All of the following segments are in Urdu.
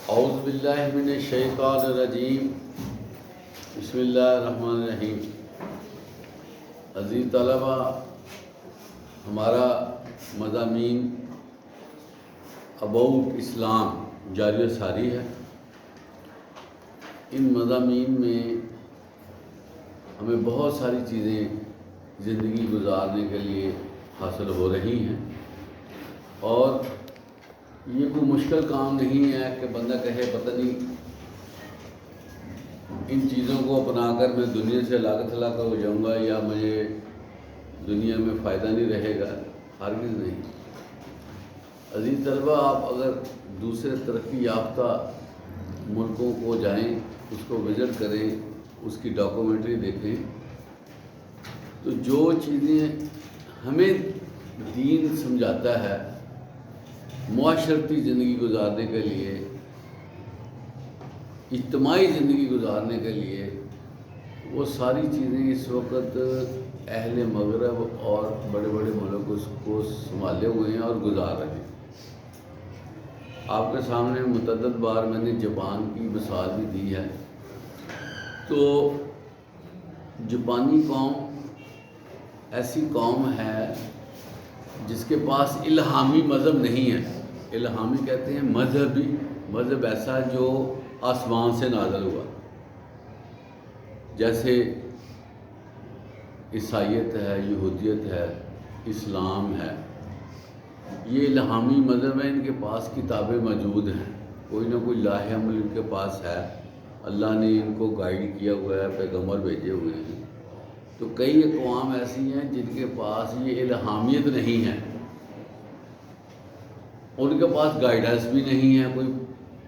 اعوذ باللہ من الشیطان الرجیم، بسم اللہ الرحمن الرحیم۔ عزیز طلبہ، ہمارا مضامین اباؤٹ اسلام جاری و ساری ہے۔ ان مضامین میں ہمیں بہت ساری چیزیں زندگی گزارنے کے لیے حاصل ہو رہی ہیں، اور یہ کوئی مشکل کام نہیں ہے کہ بندہ کہے پتہ نہیں ان چیزوں کو اپنا کر میں دنیا سے لاگ تھلاک ہو جاؤں گا یا مجھے دنیا میں فائدہ نہیں رہے گا۔ ہرگز نہیں۔ عزیز طلبہ، آپ اگر دوسرے ترقی یافتہ ملکوں کو جائیں، اس کو وزٹ کریں، اس کی ڈاکومنٹری دیکھیں، تو جو چیزیں ہمیں دین سمجھاتا ہے معاشرتی زندگی گزارنے کے لیے، اجتماعی زندگی گزارنے کے لیے، وہ ساری چیزیں اس وقت اہل مغرب اور بڑے بڑے ملک اس کو سنبھالے ہوئے ہیں اور گزار رہے ہیں۔ آپ کے سامنے متعدد بار میں نے جاپان کی مثال بھی دی ہے۔ تو جاپانی قوم ایسی قوم ہے جس کے پاس الہامی مذہب نہیں ہے۔ الہامی کہتے ہیں مذہب ایسا جو آسمان سے نازل ہوا، جیسے عیسائیت ہے، یہودیت ہے، اسلام ہے۔ یہ الہامی مذہب ہے، ان کے پاس کتابیں موجود ہیں، کوئی نہ کوئی لاہ عمل ان کے پاس ہے، اللہ نے ان کو گائیڈ کیا ہوا ہے، پیغمبر بھیجے ہوئے ہیں۔ تو کئی اقوام ایسی ہیں جن کے پاس یہ الہامیت نہیں ہے، ان کے پاس گائیڈنس بھی نہیں ہے کوئی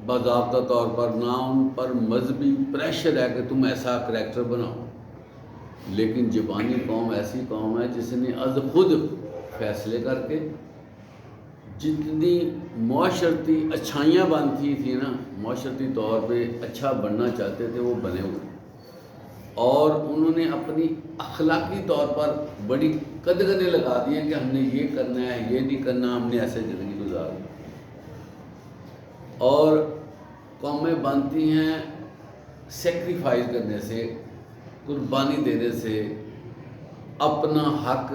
باضابطہ طور پر، نہ ان پر مذہبی پریشر ہے کہ تم ایسا کریکٹر بناؤ۔ لیکن جاپانی قوم ایسی قوم ہے جس نے از خود فیصلے کر کے جتنی معاشرتی اچھائیاں بنتی تھیں نا، معاشرتی طور پہ اچھا بننا چاہتے تھے، وہ بنے ہوئے، اور انہوں نے اپنی اخلاقی طور پر بڑی قدغنیں لگا دی ہیں کہ ہم نے یہ کرنا ہے، یہ نہیں کرنا، ہم نے ایسے زندگی گزارنی۔ اور قومیں بنتی ہیں سیکریفائز کرنے سے، قربانی دینے سے، اپنا حق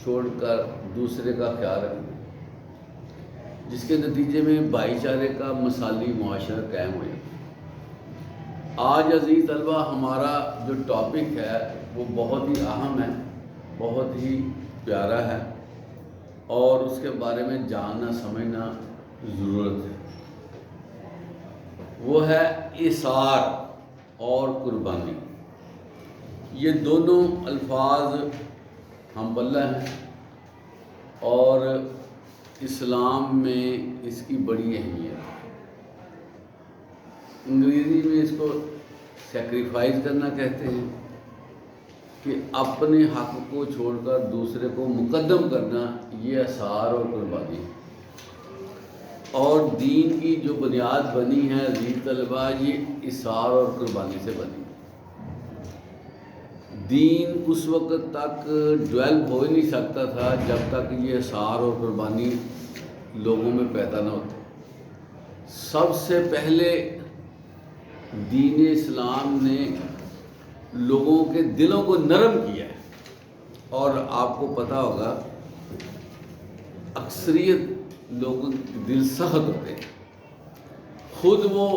چھوڑ کر دوسرے کا خیال رکھنا، جس کے نتیجے میں بھائی چارے کا مثالی معاشرہ قائم ہو جاتا ہے۔ آج عزیز طلبہ ہمارا جو ٹاپک ہے وہ بہت ہی اہم ہے، بہت ہی پیارا ہے، اور اس کے بارے میں جاننا سمجھنا ضرورت ہے۔ وہ ہے ایثار اور قربانی۔ یہ دونوں الفاظ ہم پلہ ہیں، اور اسلام میں اس کی بڑی اہمیت ہے۔ انگریزی میں اس کو سیکریفائز کرنا کہتے ہیں، کہ اپنے حق کو چھوڑ کر دوسرے کو مقدم کرنا، یہ ایثار اور قربانی ہے۔ اور دین کی جو بنیاد بنی ہے عزیز طلبہ، یہ ایثار اور قربانی سے بنی۔ دین اس وقت تک ڈیولپ ہو ہی نہیں سکتا تھا جب تک یہ ایثار اور قربانی لوگوں میں پیدا نہ ہوتی۔ سب سے پہلے دین اسلام نے لوگوں کے دلوں کو نرم کیا ہے، اور آپ کو پتہ ہوگا اکثریت لوگوں کے دل سخت ہوتے ہیں، خود وہ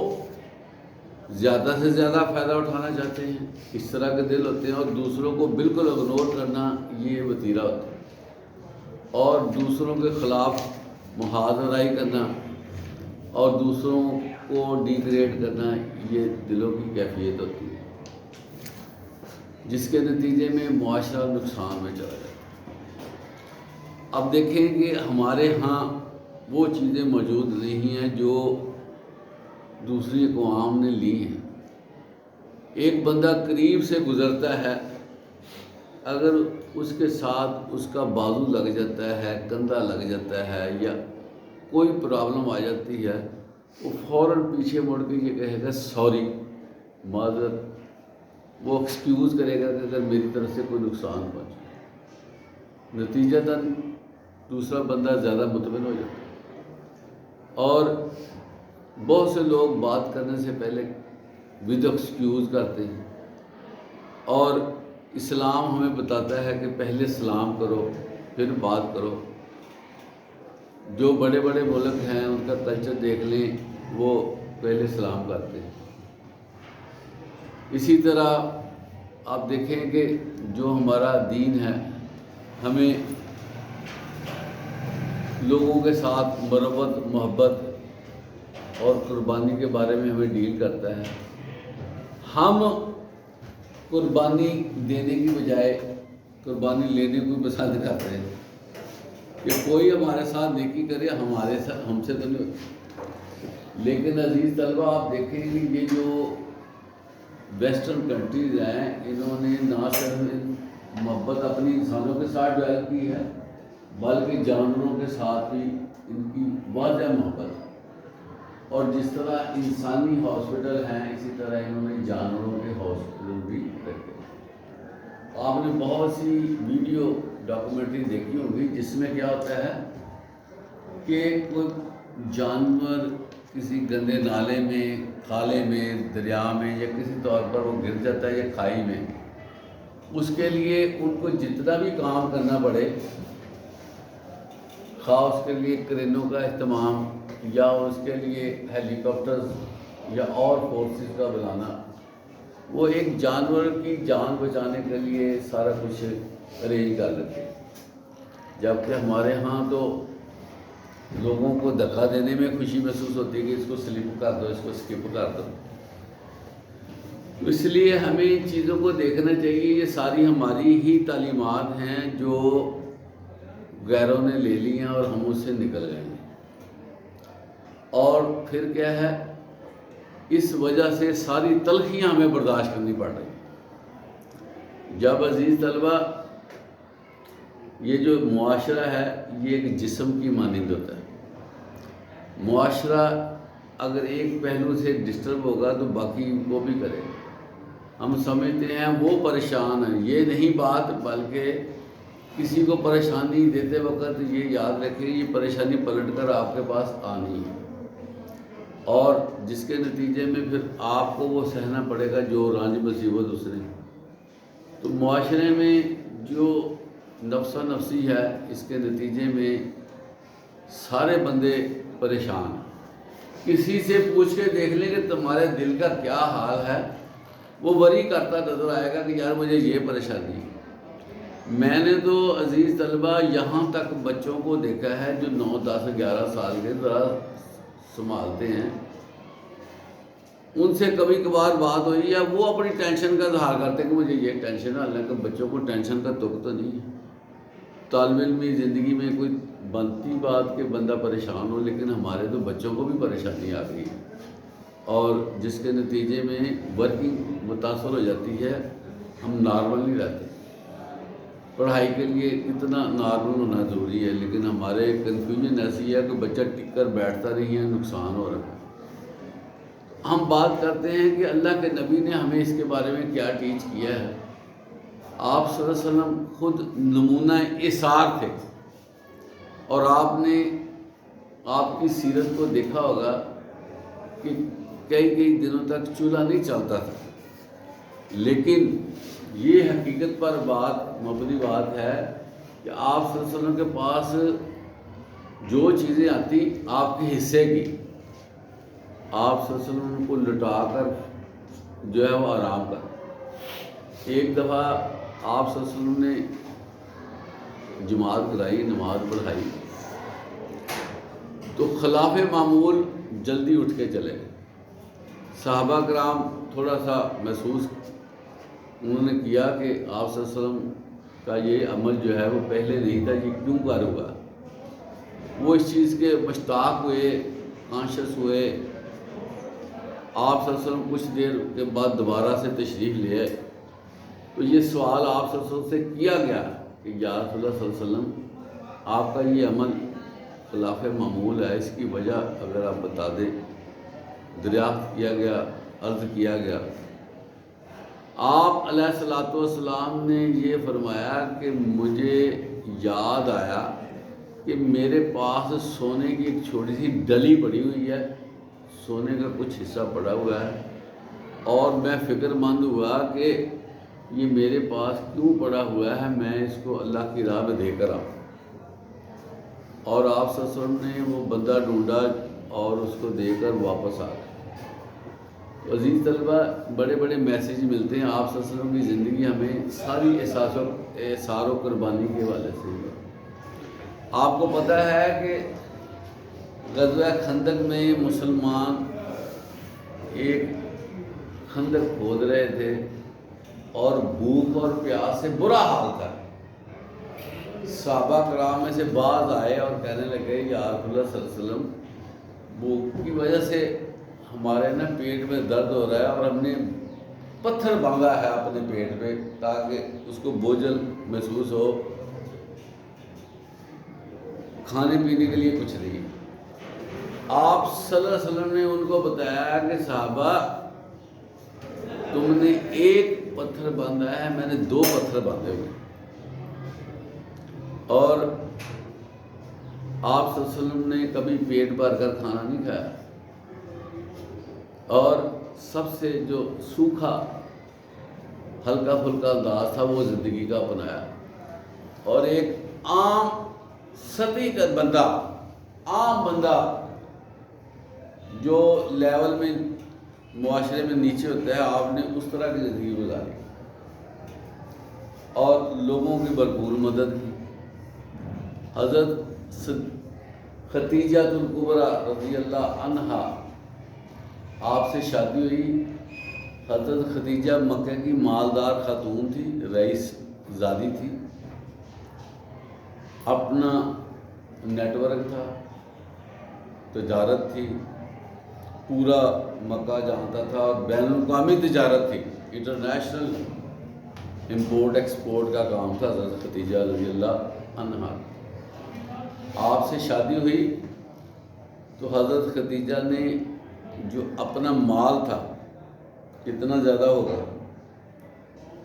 زیادہ سے زیادہ فائدہ اٹھانا چاہتے ہیں، اس طرح کے دل ہوتے ہیں، اور دوسروں کو بالکل اگنور کرنا یہ وتیرہ ہوتا ہے، اور دوسروں کے خلاف محاذ آرائی کرنا اور دوسروں کو ڈیگریڈ کرنا، یہ دلوں کی کیفیت ہوتی ہے، جس کے نتیجے میں معاشرہ نقصان میں چلا جاتا ہے۔ اب دیکھیں کہ ہمارے ہاں وہ چیزیں موجود نہیں ہیں جو دوسری اقوام نے لی ہیں۔ ایک بندہ قریب سے گزرتا ہے، اگر اس کے ساتھ اس کا بازو لگ جاتا ہے، کندھا لگ جاتا ہے، یا کوئی پرابلم آ جاتی ہے، وہ فوراً پیچھے مڑ کے یہ کہے گا سوری، معذرت، وہ ایکسکیوز کرے گا کہ اگر میری طرف سے کوئی نقصان پہنچا۔ نتیجتاً دوسرا بندہ زیادہ مطمئن ہو جاتا ہے، اور بہت سے لوگ بات کرنے سے پہلے ود ایکسکیوز کرتے ہیں، اور اسلام ہمیں بتاتا ہے کہ پہلے سلام کرو پھر بات کرو۔ جو بڑے بڑے ملک ہیں ان کا کلچر دیکھ لیں، وہ پہلے سلام کرتے ہیں۔ اسی طرح آپ دیکھیں کہ جو ہمارا دین ہے ہمیں لوگوں کے ساتھ مربت، محبت اور قربانی کے بارے میں ہمیں ڈیل کرتا ہے۔ ہم قربانی دینے کی بجائے قربانی لینے کو پسند کرتے ہیں کہ کوئی ہمارے ساتھ نیکی کرے، ہم سے تو نہیں۔ لیکن عزیز طلبہ، آپ دیکھیں کہ یہ جو ویسٹرن کنٹریز ہیں، انہوں نے نہ صرف محبت اپنی انسانوں کے ساتھ ڈیولپ کی ہے، بلکہ جانوروں کے ساتھ بھی ان کی واضح محبت ہے۔ اور جس طرح انسانی ہاسپٹل ہیں، اسی طرح انہوں نے جانوروں کے ہاسپٹل بھی رکھے۔ آپ نے بہت سی ویڈیو ڈاکومنٹری دیکھی ہوگی جس میں کیا ہوتا ہے کہ کوئی جانور کسی گندے نالے میں، کھالے میں، دریا میں یا کسی طور پر وہ گر جاتا ہے یا کھائی میں، اس کے لیے ان کو جتنا بھی کام کرنا پڑے، خاص اس کے لیے کرینوں کا اہتمام یا اس کے لیے ہیلی کاپٹرز یا اور فورسز کا بلانا، وہ ایک جانور کی جان بچانے کے لیے سارا کچھ ارینج کر لیتے ہیں۔ جبکہ ہمارے ہاں تو لوگوں کو دھکا دینے میں خوشی محسوس ہوتی ہے کہ اس کو سلپ کر دو، اس کو اسکپ کر دو۔ اس لیے ہمیں ان چیزوں کو دیکھنا چاہیے، یہ ساری ہماری ہی تعلیمات ہیں جو غیروں نے لے لی ہیں اور ہم اس سے نکل گئے ہیں۔ اور پھر کیا ہے، اس وجہ سے ساری تلخیاں ہمیں برداشت کرنی پڑ رہی۔ جب عزیز طلبہ، یہ جو معاشرہ ہے یہ ایک جسم کی مانند ہوتا ہے۔ معاشرہ اگر ایک پہلو سے ڈسٹرب ہوگا تو باقی وہ بھی کرے گا۔ ہم سمجھتے ہیں وہ پریشان ہیں، یہ نہیں بات، بلکہ کسی کو پریشانی دیتے وقت یہ یاد رکھیں یہ پریشانی پلٹ کر آپ کے پاس آنی ہے، اور جس کے نتیجے میں پھر آپ کو وہ سہنا پڑے گا جو رنج مصیبت اس نے۔ تو معاشرے میں جو نفسا نفسی ہے، اس کے نتیجے میں سارے بندے پریشان ہیں۔ کسی سے پوچھ کے دیکھ لیں کہ تمہارے دل کا کیا حال ہے، وہ وری کرتا نظر آئے گا کہ یار مجھے یہ پریشانی ہے۔ میں نے تو عزیز طلبہ یہاں تک بچوں کو دیکھا ہے جو 9، 10، 11 سال کے ذرا سنبھالتے ہیں، ان سے کبھی کبھار بات ہوئی یا وہ اپنی ٹینشن کا اظہار کرتے ہیں کہ مجھے یہ ٹینشن ہے، حالانکہ بچوں کو ٹینشن کا دکھ تو نہیں ہے۔ طالب علمی زندگی میں کوئی بنتی بات کہ بندہ پریشان ہو، لیکن ہمارے تو بچوں کو بھی پریشانی آ گئی ہے، اور جس کے نتیجے میں ورکنگ متاثر ہو جاتی ہے، ہم نارمل نہیں رہتے۔ پڑھائی کے لیے اتنا نارمل ہونا ضروری ہے، لیکن ہمارے کنفیوژن ایسی ہے کہ بچہ ٹک کر بیٹھتا نہیں ہے، نقصان ہو رہا ہے۔ ہم بات کرتے ہیں کہ اللہ کے نبی نے ہمیں اس کے بارے میں کیا ٹیچ کیا ہے۔ آپ صلی اللہ علیہ وسلم خود نمونہ ایثار تھے، اور آپ نے آپ کی سیرت کو دیکھا ہوگا کہ کئی دنوں تک چولہا نہیں چلتا تھا، لیکن یہ حقیقت پر مبنی بات ہے کہ آپ صلی اللہ علیہ وسلم کے پاس جو چیزیں آتی آپ کے حصے کی، آپ صلی اللہ علیہ وسلم کو لٹا کر جو ہے وہ آرام کر۔ ایک دفعہ آپ صلی اللہ علیہ وسلم نے جماعت کرائی، نماز پڑھائی، تو خلاف معمول جلدی اٹھ کے چلے گئے۔ صحابہ کرام تھوڑا سا محسوس انہوں نے کیا کہ آپ صلی اللہ علیہ وسلم کا یہ عمل جو ہے وہ پہلے نہیں تھا، یہ کیوں کر ہوا۔ وہ اس چیز کے مشتاق ہوئے، کانشیس ہوئے۔ آپ صلی اللہ علیہ وسلم کچھ دیر کے بعد دوبارہ سے تشریف لے آئے، تو یہ سوال آپ صلی اللہ علیہ وسلم سے کیا گیا کہ یا رسول اللہ صلی اللہ علیہ وسلم، آپ کا یہ عمل خلاف معمول ہے، اس کی وجہ اگر آپ بتا دیں۔ دریافت کیا گیا، عرض کیا گیا۔ آپ علیہ الصلوۃ والسلام نے یہ فرمایا کہ مجھے یاد آیا کہ میرے پاس سونے کی ایک چھوٹی سی ڈلی پڑی ہوئی ہے، سونے کا کچھ حصہ پڑا ہوا ہے، اور میں فکر مند ہوا کہ یہ میرے پاس کیوں پڑا ہوا ہے، میں اس کو اللہ کی راہ میں دے کر آؤں۔ اور آپ صلی اللہ علیہ وسلم نے وہ بندہ ڈھونڈا اور اس کو دے کر واپس آ گئے۔ تو عزیز طلبہ، بڑے بڑے میسیج ملتے ہیں۔ آپ صلی اللہ علیہ وسلم کی زندگی ہمیں ساری احسار و قربانی کے حوالے سے ہے۔ آپ کو پتہ ہے کہ غزوہ خندق میں مسلمان ایک خندق کھود رہے تھے اور بھوک اور پیاس سے برا حال تھا۔ صحابہ کرام میں سے بعض آئے اور کہنے لگے یا رسول اللہ صلی اللہ علیہ وسلم، بھوک کی وجہ سے ہمارے پیٹ میں درد ہو رہا ہے اور ہم نے پتھر باندھا ہے اپنے پیٹ پہ تاکہ اس کو بوجھل محسوس ہو، کھانے پینے کے لیے کچھ نہیں۔ آپ صلی اللہ علیہ وسلم نے ان کو بتایا کہ صحابہ، تم نے ایک پتھر باندھا ہے، میں نے 2 پتھر باندھے ہوئے۔ اور آپ صلی اللہ علیہ وسلم نے کبھی پیٹ بھر کر کھانا نہیں کھایا، اور سب سے جو سوکھا ہلکا پھلکا انداز تھا وہ زندگی کا اپنایا، اور ایک عام سطحی کا بندہ، عام بندہ جو لیول میں معاشرے میں نیچے ہوتا ہے، آپ نے اس طرح کی زندگی گزاری اور لوگوں کی بھرپور مدد کی۔ حضرت خدیجہ الکبریٰ رضی اللہ عنہا، آپ سے شادی ہوئی۔ حضرت خدیجہ مکہ کی مالدار خاتون تھی، رئیس زادی تھی، اپنا نیٹ ورک تھا، تجارت تھی، پورا مکہ جانتا تھا، اور بین الاقوامی تجارت تھی، انٹرنیشنل امپورٹ ایکسپورٹ کا کام تھا حضرت خدیجہ رضی اللہ عنہا۔ آپ سے شادی ہوئی تو حضرت خدیجہ نے جو اپنا مال تھا، کتنا زیادہ ہوگا،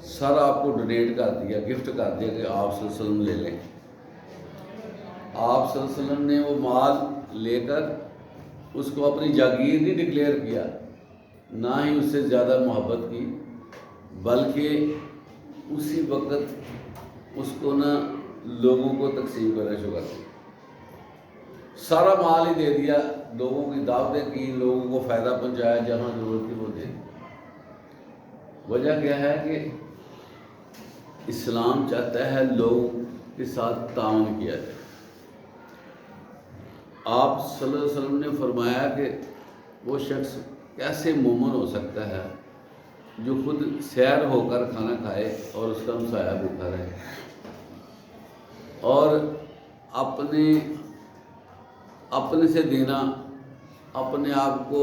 سارا آپ کو ڈونیٹ کر دیا، گفٹ کر دیا کہ آپ صلی اللہ علیہ وسلم لے لیں۔ آپ صلی اللہ علیہ وسلم نے وہ مال لے کر اس کو اپنی جاگیر نہیں ڈکلیئر کیا، نہ ہی اس سے زیادہ محبت کی، بلکہ اسی وقت اس کو لوگوں کو تقسیم کرنا شروع کر دیا، سارا مال ہی دے دیا، لوگوں کی دعوتیں کی، لوگوں کو فائدہ پہنچایا، جہاں ضرورت تھی وہ دے دی۔ وجہ کیا ہے کہ اسلام چاہتا ہے لوگوں کے ساتھ تعاون کیا جائے۔ آپ صلی اللہ علیہ وسلم نے فرمایا کہ وہ شخص کیسے مومن ہو سکتا ہے جو خود سیر ہو کر کھانا کھائے اور اس کا ہمسایہ بھوکا رہے، اور اپنے سے دینا، اپنے آپ کو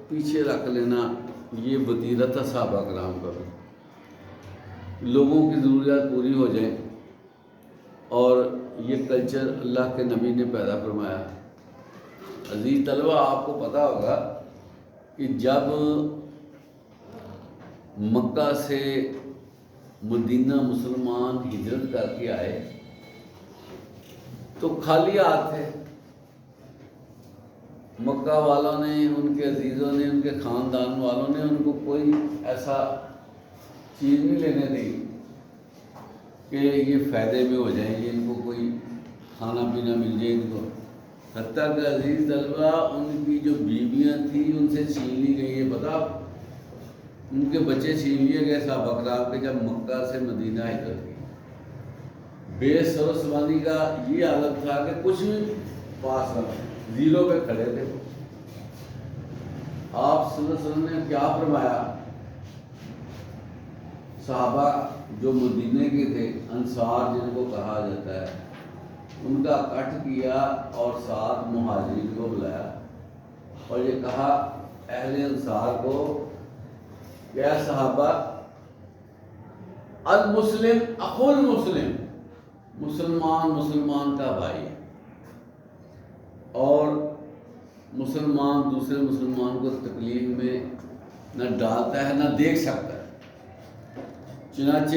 پیچھے رکھ لینا، یہ وتیرہ تھا صحابہ کرام کا۔ لوگوں کی ضروریات پوری ہو جائیں، اور یہ کلچر اللہ کے نبی نے پیدا فرمایا۔ عزیز طلبہ، آپ کو پتہ ہوگا کہ جب مکہ سے مدینہ مسلمان ہجرت کر کے آئے تو خالی ہاتھ تھے۔ مکہ والوں نے، ان کے عزیزوں نے، ان کے خاندان والوں نے ان کو کوئی ایسا چیز نہیں لینے دی کہ یہ فائدے میں ہو جائیں، یہ ان کو کوئی کھانا پینا مل جائے ان کو۔ حتیٰ کہ عزیز طلبہ، ان کی جو بیویاں تھیں ان سے چھین لی گئی ہے، پتہ، ان کے بچے چھین لیے گئے صحابہ کرام کے جب مکہ سے مدینہ ہجرت کی۔ بے سر و سامانی کا یہ حالت تھا کہ کچھ بھی پاس نہ، زیرو پہ کھڑے تھے۔ آپ صلی اللہ علیہ وسلم نے کیا فرمایا؟ صحابہ جو مدینے کے تھے، انصار جن کو کہا جاتا ہے، ان کا کٹ کیا اور ساتھ مہاجرین کو بلایا اور یہ کہا اہل انصار کو کہ اے صحابہ، المسلم اخو المسلم، مسلمان کا بھائی ہے، اور مسلمان دوسرے مسلمان کو تکلیف میں نہ ڈالتا ہے نہ دیکھ سکتا ہے۔ چنانچہ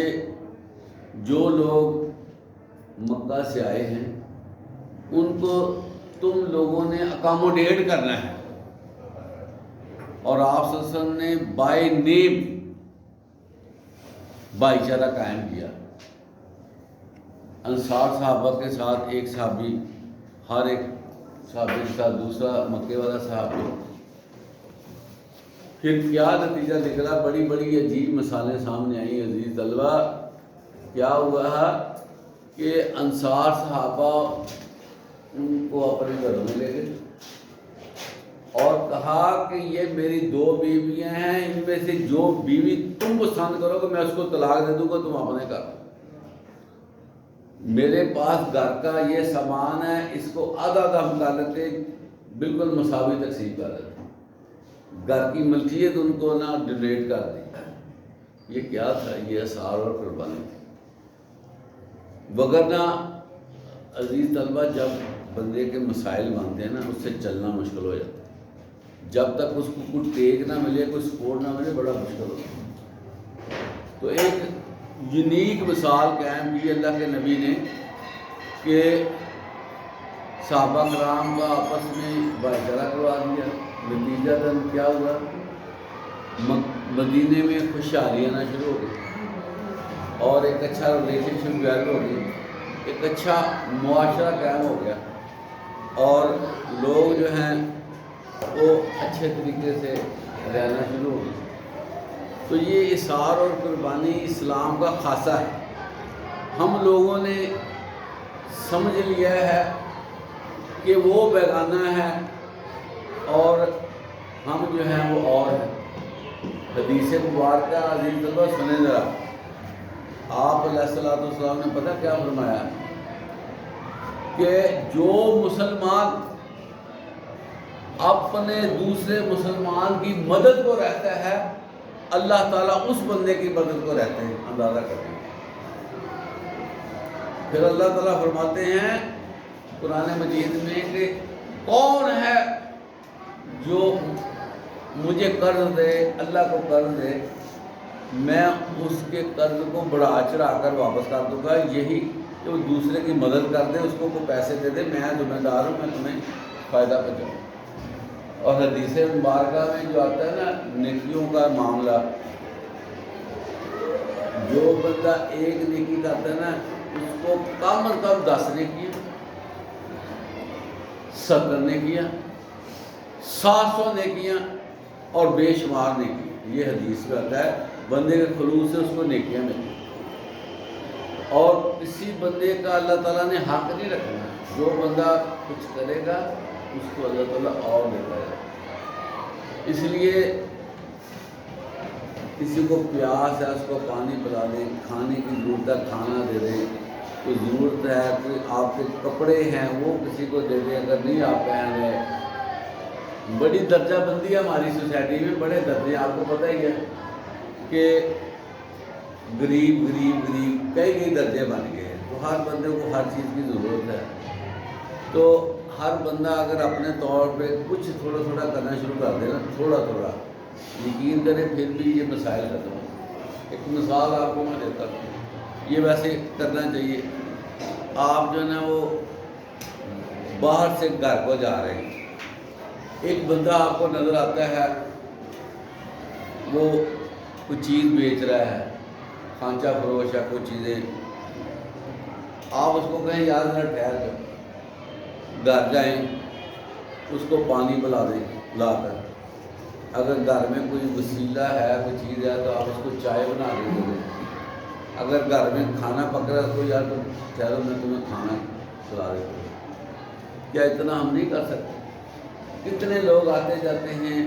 جو لوگ مکہ سے آئے ہیں ان کو تم لوگوں نے اکاموڈیٹ کرنا ہے، اور آپ صلی اللہ علیہ وسلم نے بائی نیم بھائی چارہ قائم کیا. انصار صحابہ کے ساتھ ایک صحابی، ہر ایک صحابی کے ساتھ دوسرا مکے والا صحابی. پھر کیا نتیجہ نکلا؟ بڑی بڑی عجیب مثالیں سامنے آئیں. عزیز طلبہ، کیا ہوا کہ انصار صحابہ ان کو اپنے گھروں میں لے گئے اور کہا کہ یہ میری 2 بیویاں ہیں، ان میں سے جو بیوی تم پسند کرو گے میں اس کو طلاق دے دوں گا، تم اپنے کر. میرے پاس گھر کا یہ سامان ہے، اس کو آدھا ہم کر لیتے، بالکل مساوی تقسیم کر لیتے. گھر کی ملکیت ان کو نہ ڈونیٹ کر دی. یہ کیا تھا؟ یہ اثار اور قربانی تھی. وگرنہ عزیز طلبہ، جب بندے کے مسائل بنتے ہیں نا، اس سے چلنا مشکل ہو جاتا ہے. جب تک اس کو کوئی ٹیک نہ ملے، کوئی سپورٹ نہ ملے، بڑا مشکل ہوتا ہے. تو ایک یونیک مثال قائم کی اللہ کے نبی نے کہ صحابہ کرام کا آپس میں بھائی چارہ کروا دیا. نتیجہ تن کیا ہوا؟ مدینے میں خوشحالی آنا شروع ہو گئی اور ایک اچھا ریلیشن شپ ڈیولپ ہو گئی، ایک اچھا معاشرہ قائم ہو گیا اور لوگ جو ہیں وہ اچھے طریقے سے رہنا شروع ہو گئے. تو یہ اثار اور قربانی اسلام کا خاصہ ہے. ہم لوگوں نے سمجھ لیا ہے کہ وہ بیگانہ ہے اور ہم جو ہیں وہ اور ہیں. حدیث مبارکہ عزیز طلبہ سنیں ذرا. آپ علیہ الصلوۃ والسلام نے پتہ کیا فرمایا کہ جو مسلمان اپنے دوسرے مسلمان کی مدد کو رہتا ہے، اللہ تعالیٰ اس بندے کی مدد کو رہتے ہیں. اندازہ کرتے ہیں. پھر اللہ تعالیٰ فرماتے ہیں قرآن مجید میں کہ کون ہے جو مجھے قرض دے، اللہ کو قرض دے، میں اس کے قرض کو بڑھا چڑھا کر واپس کر دوں گا. یہی کہ وہ دوسرے کی مدد کر دے، اس کو کوئی پیسے دے دے، میں ذمہ دار ہوں، میں تمہیں فائدہ پہنچاؤں. اور حدیث مبارکہ میں جو آتا ہے نا نیکیوں کا معاملہ، جو بندہ ایک نیکی کرتا ہے نا، اس کو کم از کم 10 نیکیاں، 70 نیکیاں، 700 نیکیاں اور بے شمار نیکیاں. یہ حدیث میں آتا ہے. بندے کے خلوص سے اس کو نیکیاں ملتی ہیں اور کسی بندے کا اللہ تعالیٰ نے حق نہیں رکھنا. جو بندہ کچھ کرے گا اس کو اللہ تعالیٰ اور دیتا ہے. اس لیے کسی کو پیاس ہے اس کو پانی پلا دیں، کھانے کی ضرورت ہے کھانا دے دیں، کوئی ضرورت ہے کوئی آپ کے کپڑے ہیں وہ کسی کو دے دیں اگر نہیں آپ پہن رہے. بڑی درجہ بندی ہے ہماری سوسائٹی میں، بڑے درجے. آپ کو پتہ ہی ہے کہ غریب کئی درجے بن گئے ہیں. تو ہر بندے کو ہر چیز کی ضرورت ہے. تو ہر بندہ اگر اپنے طور پہ کچھ تھوڑا تھوڑا کرنا شروع کر دے نا، تھوڑا تھوڑا، یقین کریں پھر بھی یہ مسائل ختم ہو. ایک مثال آپ کو میں دیتا ہوں، یہ ویسے کرنا چاہیے. آپ جو ہے نا وہ باہر سے گھر کو جا رہے ہیں، ایک بندہ آپ کو نظر آتا ہے وہ کوئی چیز بیچ رہا ہے، خانچہ فروش ہے کوئی چیزیں. آپ اس کو کہیں یار ذرا ٹھہر کر گھر جائیں، اس کو پانی پلا دیں لا کر. اگر گھر میں کوئی وسیلہ ہے کوئی چیز ہے تو آپ اس کو چائے بنا کے دیں. اگر گھر میں کھانا پک رہا ہے تو یار تو ٹھہرو میں تمہیں کھانا کھلا دیتا ہوں. کیا اتنا ہم نہیں کر سکتے؟ کتنے لوگ آتے جاتے ہیں،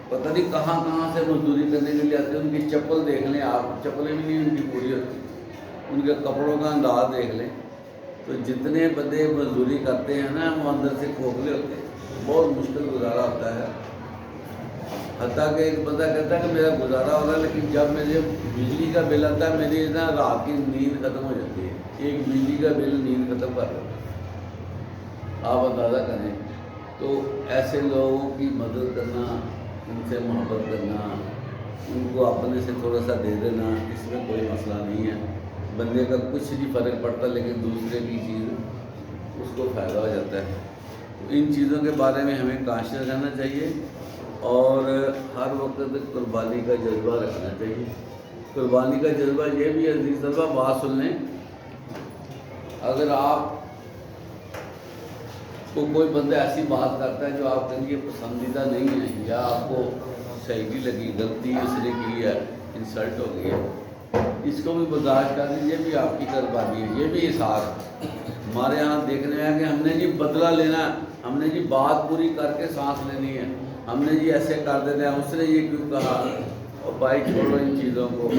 پتہ نہیں کہاں کہاں سے مزدوری کرنے کے لیے آتے ہیں. ان کی چپل دیکھ لیں آپ، چپلیں بھی نہیں ان کی پوری ہوتی. ان کے کپڑوں کا انداز دیکھ لیں. تو جتنے بندے مزدوری کرتے ہیں نا وہ اندر سے کھوکھلے ہوتے ہیں. بہت مشکل گزارا ہوتا ہے. حتیٰ کہ ایک بندہ کہتا ہے کہ میرا گزارا ہو رہا ہے، لیکن جب میرے بجلی کا بل آتا ہے میری نا رات کی نیند ختم ہو جاتی ہے. ایک بجلی کا بل نیند ختم کر دیتا ہے. آپ اندازہ کریں. تو ایسے لوگوں کی مدد کرنا، ان سے محبت کرنا، ان کو اپنے سے تھوڑا سا دے دینا، اس میں کوئی مسئلہ نہیں ہے. بندے کا کچھ نہیں فرق پڑتا، لیکن دوسرے کی چیز اس کو فائدہ ہو جاتا ہے. تو ان چیزوں کے بارے میں ہمیں کانشیس رہنا چاہیے اور ہر وقت قربانی کا جذبہ رکھنا چاہیے. قربانی کا جذبہ یہ بھی عزیز طلبہ بات سن لیں، اگر آپ کو کوئی بندہ ایسی بات کرتا ہے جو آپ کے لیے پسندیدہ نہیں ہے، یا آپ کو صحیح نہیں لگی، غلطی اس نے کی ہے، انسلٹ ہو گئی ہے، اس کو بھی برداشت کر لیجیے، بھی آپ کی قربانی ہے، یہ بھی اظہار ہے. ہمارے یہاں دیکھنے میں ہے کہ ہم نے جی بدلہ لینا ہے، ہم نے جی بات پوری کر کے سانس لینی ہے، ہم نے جی ایسے کر دینا ہے، اس نے یہ کیوں کہا. اور بھائی چھوڑو ان چیزوں کو.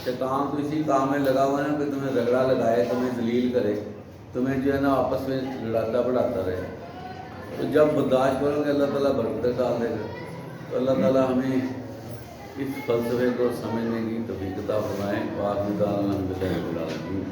شیطان تو اسی کام میں لگا ہوا ہے نا کہ تمہیں رگڑا لگائے، تمہیں ذلیل کرے، تمہیں جو ہے نا آپس میں لڑاتا بڑھاتا رہے. تو جب برداشت کرو گے اللہ تعالیٰ برکتیں ڈال دے گا. تو اللہ تعالیٰ ہمیں اس فلسفے کو سمجھنے کی توفیق عطا فرمائے. وآخر دعوانا الحمدللہ رب العالمین.